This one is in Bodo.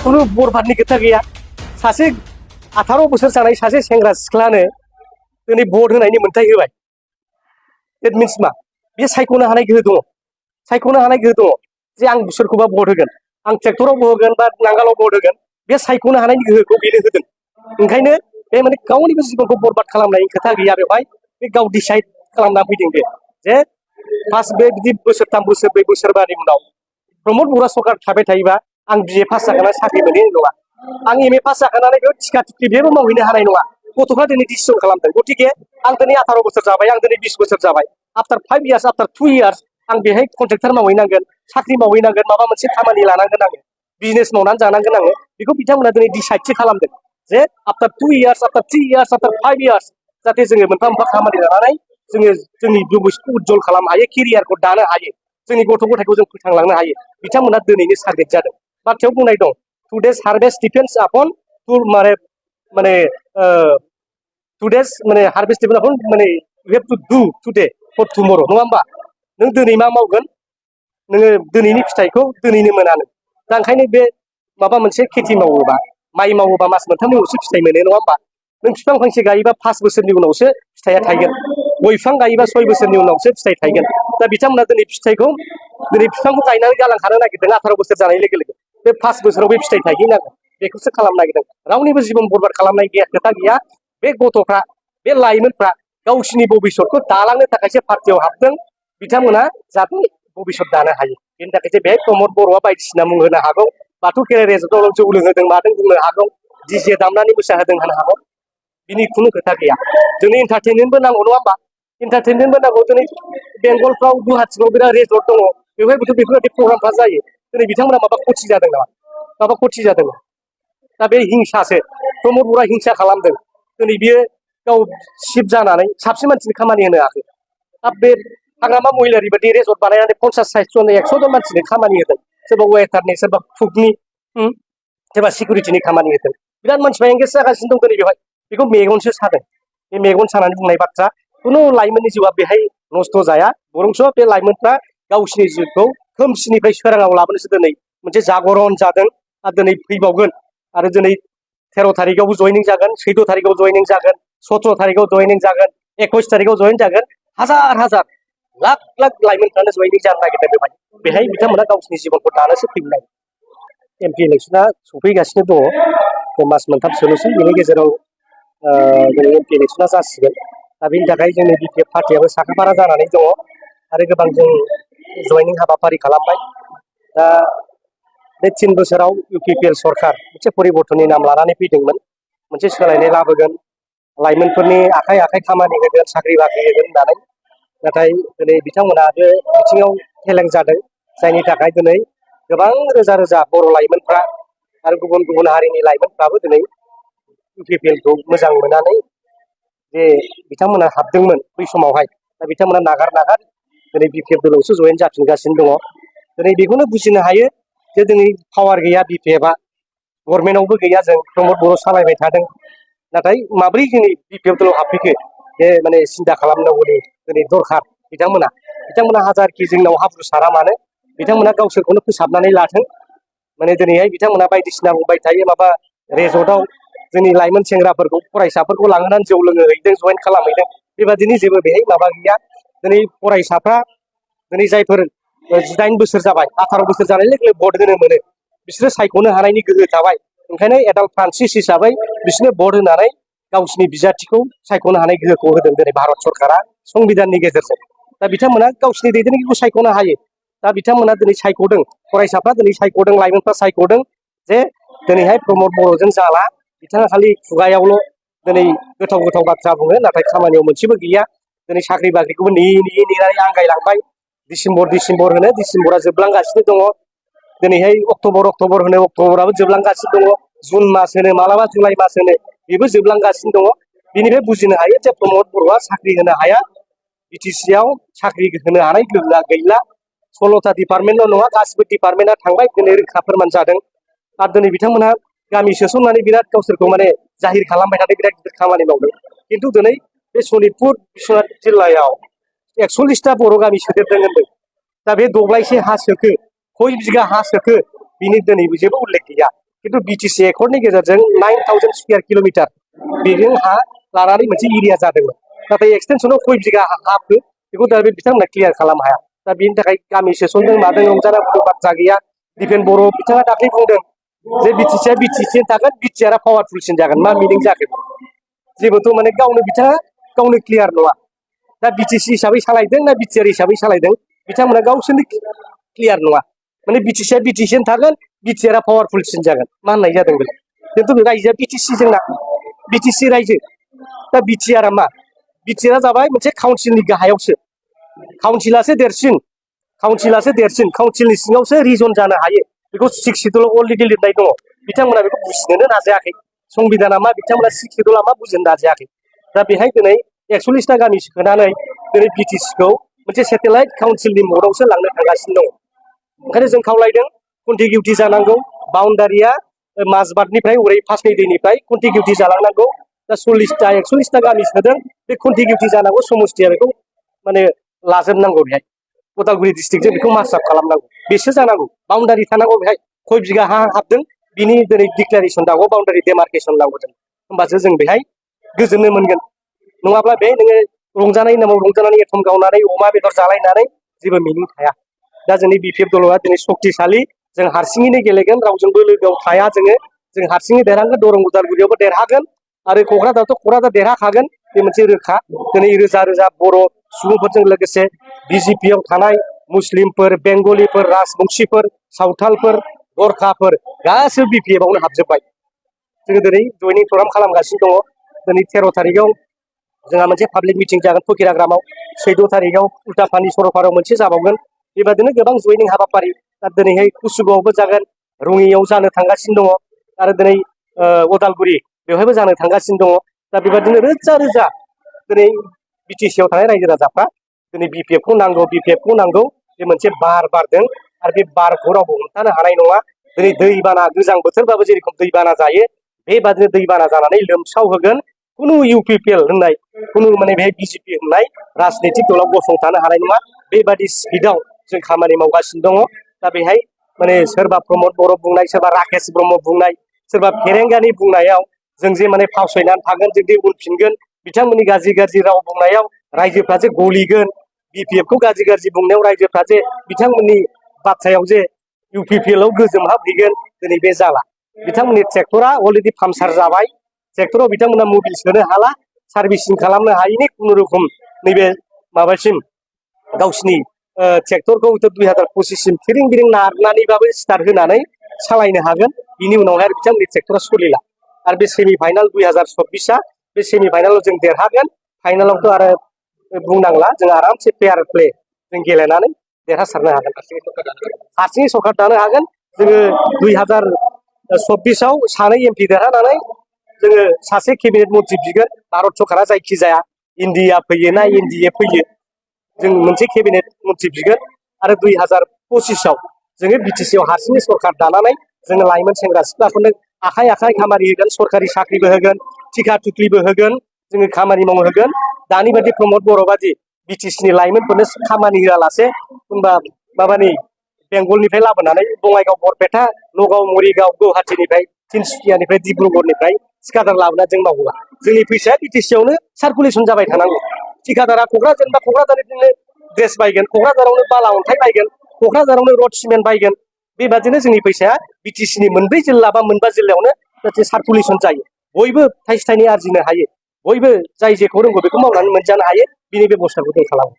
खुनु बरबादनि खोथा गैया सासे 18 बोसोर जानाय सासे सेंग्रा सिख्लानो दिनै भट होनायनि मोन्थाय होबाय देट मिन्स मा बे सायख'नो हानाय गोहो दङ सायख'नो हानाय गोहो दङ जे आं सोरखौबा भट होगोन आं ट्रेक्टराव होगोन बा नांगालाव भट होगोन बे सायख'नो हानायनि गोहोखौ बेनो होदों ओंखायनो बे माने गावनिबो जिबनखौ बरबाद खालामनायनि खोथा गैया बेवहाय बे गाव डिसाइड खालामना फैदों बे जे फार्स्ट बे बिदि बोसोरथाम बोसोरब्रै बोसोरबानि उनाव प्रमद बर'आ सरकार थाबाय थायोबा आं बिए पास जाखाना साख्रि मोनहैनाय नङा आं एम ए पास जाखानानै बेयाव थिखा थिखि बेबो मावहैनो हानाय नङा गथ'फ्रा दिनै डिसिसन खालामदों गतिके आं दिनै 18 बोसोर जाबाय आं दिनै 20 बोसोर जाबाय आफ्टार 5 इयार्स आफ्टार 2 इयार्स आं बेहाय कन्ट्रेक्टर मावहैनांगोन साख्रि मावहैनांगोन माबा मोनसे खामानि लानांगोन आङो बिजनेस मावनानै जानांगोन आङो बेखौ बिथांमोना दिनै डिसाइडसो खालामदों जे after 2 years after 3 years after 5 years जाहाथे जोङो मोनफा मोनफा खामानि लानानै जोङो जोंनि भबिष्यतखौ उज्जवल खालामनो हायो केरियारखौ दानो हायो जोंनि गथ' गथायखौ जों फोथांलांनो हायो बिथांमोना दिनैनो साग्रिद जादों बाथ्रायाव बुंनाय दं टुडेस हार्भेस्ट डिपेन्ड्स आपन टु माने टुडेस माने हार्भेस्ट डिपेन्ड्स आपन माने यु हेभ टु डु टुडे फर टुमरो नङा होमबा नों दिनै मा मावगोन नोङो दिनैनि फिथाइखौ दिनैनो मोनानो दा ओंखायनो बे माबा मोनसे खेथि मावोबा माइ मावोबा मास मोनथामनि उनावसो फिथाइ मोनो नङा होमबा नों बिफां फांसे गायोबा 5 बोसोरनि उनावसो फिथाइया थायगोन गय बिफां गायोबा 6 बोसोरनि उनावसो फिथाइ थायगोन दा बिथांमोना दिनै फिथाइखौ दिनै बिफांखौ गायनानै गालांखानो नागिरदों 18 बोसोर जानाय लोगो लोगो बे 5 बोसोराव बे फिथाइ थायहैनांगोन बेखौसो खालामनो नागिरदों रावनिबो जिबन बरबाद खालामनाय गैया खोथा गैया बे गथ'फ्रा बे लाइमोनफ्रा गावसिनि भबिष्यतखौ दालांनो थाखायसो पार्टियाव हाबदों बिथांमोना जाहाथे भबिष्यत दानो हायो बेनि थाखायसो बेहाय प्रमद बर'आ बायदिसिना मुं होनो हागौ बाथौ खेराइ रेजर्टआव जौ लोंहोदों मादों बुंनो हागौ डिजे दामनानै मोसाहोदों होनो हागौ बिनि खुनु खोथा गैया जोंनो इन्टारटेनमेन्टबो नांगौ नङा होमबा इन्टारटेनमेन्टबो नांगौ दिनै बेंगलफ्राव गुवाहाटिफ्राव बिराद रेजर्ट दङ बेवहायबोथ' बेफोरबायदि प्रग्रामफ्रा जायो दिनै बिथांमोना माबा खथि जादों नामा माबा खथि जादों दा बे हिंसासो प्रमद बर'आ हिंसा खालामदों दिनै बियो गाव सिफ जानानै साबसिन मानसिनि खामानि होनो हायाखै दा बे हाग्रामा महिलारि बायदि रेजर्ट बानायनानै 50-60 जन 100 जन मानसिनि खामानि होदों सोरबा वेटारनि सोरबा कुकनि सोरबा सिकिउरिटिनि खामानि होदों बिराद मानसिफ्रा एंगेज जागासिनो दं दिनै बेवहाय बेखौ मेगनसो सादों बे मेगन सानानै बुंनाय बाथ्रा खुनु लाइमोननि जिउआ बेहाय नस्थ' जाया बरंस' बे लाइमोनफ्रा गावसिनि जिउखौ खोमसिनिफ्राय सोराङाव लाबोनोसो दिनै मोनसे जागरन जादों आरो दिनै फैबावगोन आरो दिनै 13 तारिखआवबो जयनिं जागोन 14 तारिखआव जयनिं जागोन 17 तारिखआव जयनिं जागोन 21 तारिखआव जयेन जागोन हाजार हाजार लाख लाख लाइमोनफ्रानो जयनिं जानो नागिरदों बेहाय बिथांमोना गावसिनि जिबनखौ दानोसो फैनाय एमपि इलेक्सना सफैगासिनो दङ मास मोनथामसोल'सै बेनि गेजेराव दिनै एमपि इलेक्सना जासिगोन दा बेनि थाखाय जोंनि बिपिएफ पार्टियाबो साखाफारा जानानै दङ आरो गोबां जों जयनिं हाबाफारि खालामबाय दा बे 3 बोसोराव इउपिपिएल सरकार मोनसे परिबर्तननि नाम लानानै फैदोंमोन मोनसे सोलायनाय लाबोगोन लाइमोनफोरनि आखाइ आखाइ खामानि होगोन साख्रि बाख्रि होगोन होननानै नाथाय दिनै बिथांमोना बे बिथिङाव फेलें जादों जायनि थाखाय दिनै गोबां रोजा रोजा बर' लाइमोनफ्रा आरो गुबुन गुबुन हारिनि लाइमोनफ्राबो दिनै इउपिपिएलखौ मोजां मोननानै जे बिथांमोना हाबदोंमोन बै समावहाय दा बिथांमोना नागार दिनै बिपिएफ दलावसो जयेन जाफिनगासिनो दङ दिनै बेखौनो बुजिनो हायो जे दिनै पावार गैया बिपिएफआ गभर्नमेन्टआवबो गैया जों प्रमद बर' सालायबाय थादों नाथाय माब्रै जोंनि बिपिएफ दलाव हाबफैखो बे माने सिन्था खालामनांगौनि दिनै दरखार बिथांमोना हाजारखि जोंनाव हाब्रु सारा मानो बिथांमोना गावसोरखौनो फोसाबनानै लाथों माने दिनैहाय बिथांमोना बायदिसिना बुंबाय थायो माबा रेजर्टआव जोंनि लाइमोन सेंग्राफोरखौ फरायसाफोरखौ लांनानै जौ लोंहोहैदों जयेन खालामहैदों बेबादिनो जेबो बेहाय माबा गैया दिनै फरायसाफ्रा दिनै जायफोर 18 बोसोर जाबाय 18 बोसोर जानाय लोगो लोगो भट होनो मोनो बिसोरो सायख'नो हानायनि गोहो थाबाय ओंखायनो एडाल्ट फ्रान्सिस हिसाबै बिसोरनो भट होनानै गावसिनि बिजाथिखौ सायख'नो हानाय गोहोखौ होदों दिनै भारत सरकारा संबिधाननि गेजेरजों दा बिथांमोना गावसिनि दैदेनगिरिखौ सायख'नो हायो दा बिथांमोना दिनै सायख'दों फरायसाफ्रा दिनै सायख'दों लाइमोनफ्रा सायख'दों जे दिनैहाय प्रमद बर'जों जाला बिथाङा खालि खुगायावल' दिनै गोथाव गोथाव बाथ्रा बुङो नाथाय खामानियाव मोनसेबो गैया दिनै साख्रि बाख्रिखौबो नेयै नेनानै आंगायलांबाय डिसेम्बर होनो डिसेम्बरा जोबलांगासिनो दङ दिनैहाय अक्ट'बर होनो अक्ट'बराबो जोबलांगासिनो दङ जुन मास होनो मालाबा जुलाइ मास होनो बेबो जोबलांगासिनो दङ बेनिफ्राय बुजिनो हायो जे प्रमद बर'आ साख्रि होनो हाया बिटिसिआव साख्रि होनो हानाय गोहोआ गैला 16टा डिपार्टमेन्टल' नङा गासिबो डिपार्टमेन्टआ थांबाय दिनै रोखा फोरमान जादों आरो दिनै बिथांमोनहा गामि सोसननानै बिराद गावसोरखौ माने जाहिर खालामबाय थादों बिराद गिदिर खामानि मावदों खिन्थु दिनै बे सनितपुर बिश्वनाथ जिल्लायाव 41टा बर' गामि सोदेरदों होनदों दा बे दब्लायसे हा सोखो खय बिगा हा सोखो बिनि दिनैबो जेबो उल्लेख गैया खिन्थु बिटिसि एकर्डनि गेजेरजों 9000 स्कुवेर किल'मिटार बेजों हा लानानै मोनसे एरिया जादोंमोन नाथाय एक्सटेनसनाव खय बिगा हाखो बेखौ दा बे बिथांमोना क्लियार खालामनो हाया दा बेनि थाखाय गामि सोसनदों मादों रंजानांगौ बाथ्रा गैया दिपेन बर' बिथाङा दाख्लै बुंदों जे बिटिसिया बिटिसि थागोन बिटिआरआ पावारफुलसिन जागोन मा मिनिं जाखो जेबोथ' माने गावनो बिथाङा गावनो क्लियार नङा दा बिटिसि हिसाबै सालायदों ना बिटिआर हिसाबै सालायदों बिथांमोना गावसोरनो क्लियार नङा माने बिटिसिया बिटिसियानो थागोन बिटिआरआ पावारफुलसिन जागोन मा होननाय जादों बेलाय खिन्थु रायजोआ बिटिसि जोंना बिटिसि रायजो दा बिटिआरआ मा बिटिआरआ जाबाय मोनसे काउन्सिलनि गाहायावसो काउन्सिलासो देरसिन काउन्सिलनि सिङावसो रिजन जानो हायो बेखौ 6 सिडुलाव अलरेडि लिरनाय दङ बिथांमोना बेखौ बुजिनोनो नाजायाखै संबिधाना मा बिथांमोना 6 सिडुला मा बुजिनो नाजायाखै दा बेहाय दिनै 41टा गामि सोनानै दिनै बिटिसिखौ मोनसे सेटेलाइट काउन्सिलनि मदआवसो लांनो थांगासिनो दङ ओंखायनो जों खावलायदों कन्टिगिउटि जानांगौ बाउन्डारिया माजबाटनिफ्राय ओरै फासनि दैनिफ्राय कन्टिगिउटि जालांनांगौ दा 41टा गामि सोदों बे कन्टिगिउटि जानांगौ समस्थिया बेखौ माने लाजोबनांगौ बेहाय उदालगुरि डिस्ट्रिक्टजों बेखौ मार्चाप खालामनांगौ बेसो जानांगौ बाउन्डारि थानांगौ बेहाय खय बिगा हा हाबदों बिनि दिनै डिक्लारेसन दागौ बाउन्डारि डेमार्केसन नांगौ जों होमबासो जों बेहाय गोजोननो मोनगोन नङाब्ला बे नोङो रंजानायनि नामाव रंजानानै एथम गावनानै अमा बेदर जालायनानै जेबो मिनिं थाया दा जोंनि बिपिएफ दलआ दिनै शक्तिशालि जों हारसिङैनो गेलेगोन रावजोंबो लोगोआव थाया जों हारसिङै देरहागोन दरं उदालगुरियावबो देरहागोन आरो क'क्राझार देरहाखागोन बे मोनसे रोखा दिनै रोजा रोजा बर' सुबुंफोरजों लोगोसे बिजेपिआव थानाय मुस्लिमफोर बेंगलिफोर राजबंशिफोर सावथालफोर गरखाफोर गासैबो बिपिएफआवनो हाबजोब्बाय जोङो दिनै जयनिं प्रग्राम खालामगासिनो दङ दिनै 13 तारिखआव जोंहा मोनसे पाब्लिक मिटिं जागोन फकिराग्रामाव 14 तारिखआव उल्टापानि सरलपारायाव मोनसे जाबावगोन बेबादिनो गोबां जयनिं हाबाफारि दा दिनैहाय कुसुगावआवबो जागोन रङियाव जानो थांगासिनो दङ आरो दिनै उदालगुरि बेवहायबो जानो थांगासिनो दङ दा बेबादिनो रोजा रोजा दिनै बिटिसिआव थानाय रायजो राजाफ्रा दिनै बिपिएफखौ नांगौ बे मोनसे बार बारदों आरो बे बारखौ रावबो हमथानो हानाय नङा दिनै दैबाना गोजां बोथोरबाबो जेरेखम दैबाना जायो बेबादिनो दैबाना जानानै लोमसाव होगोन खुनु इउपिपिएल होननाय खुनु माने बेहाय बिजेपि होननाय राजनितिक दलाव गसंथानो हानाय नङा बेबादि स्पिडआव जों खामानि मावगासिनो दङ दा बेहाय माने सोरबा प्रमद बर' बुंनाय सोरबा राकेश ब्रह्म बुंनाय सोरबा फेरेंगानि बुंनायाव जों जे माने फावसायनानै थागोन जों जे उनफिनगोन बिथांमोननि गाज्रि राव बुंनायाव रायजोफ्रा जे गलिगोन बिपिएफखौ गाज्रि बुंनायाव रायजोफ्रा जे बिथांमोननि बाथ्रायाव जे इउपिपिएलआव गोजोमहाबहैगोन दिनै बे जाला बिथांमोननि ट्रेक्टरा अलरेडि पामचार जाबाय ट्रेक्टराव बिथांमोना मबिल सोनो हाला सार्भिसिं खालामनो हायिनि खुनुरुखुम नैबे माबासिम गावसिनि ट्रेक्टरखौ 2025 सिम थिरिं बिरिं नारनानैबाबो स्टार्ट होनानै सालायनो हागोन बिनि उनावहाय बिथांमोननि ट्रेक्टरा सोलिला आरो बे सेमि फाइनाल 2024 बे सेमि फाइनालाव जों देरहागोन फाइनालावथ' आरो बुंनांला जों आरामसे फेयार प्ले जों गेलेनानै देरहासारनो हागोन हारसिङै सरकार दानो हागोन जोङो 2024 सानै एमपि देरहानानै जोङो सासे केबिनेट मन्थ्रि बिगोन भारत सरकारा जायखिजाया इन्डिया फैयो ना एनडिए फैयो जों मोनसे केबिनेट मन्थ्रि बिगोन आरो 2025 जोङो बिटिसिआव हारसिङै सरकार दानानै जोङो लाइमोन सेंग्रा सिख्लाफोरनो आखाइ खामानि होगोन सरकारि साख्रिबो होगोन टिका टुक्लिबो होगोन जोङो खामानि मावनो होगोन दानि बायदि प्रमद बर' बादि बिटिसिनि लाइमोनफोरनो खामानि होआलासे होनबा माबानि बेंगलनिफ्राय लाबोनानै बङाइगाव बरपेटा नगाव मरिगाव गुवाहाटीनिफ्राय तिनसुकियानिफ्राय डिब्रुगड़निफ्राय थिकादार लाबोनानै जों मावोबा जोंनि फैसाया बिटिसिआवनो सार्कुलेसन जाबाय थानांगौ थिकादारा क'क्राझारनिफ्राय ड्रेस बायगोन क'क्राझारावनो बाला अन्थाइ बायगोन क'क्राझारावनो रड सिमेन्ट बायगोन बेबादिनो जोंनि फैसाया बिटिसिनि मोनब्रै जिल्ला बा मोनबा जिल्लायावनो जाहाथे सार्कुलेसन जायो बयबो थाइसे थाइनै आरजिनो हायो बयबो जाय जेखौ रोंगौ बेखौ मावनानै मोनजानो हायो बिनि बेबस्थाखौ जों खालामो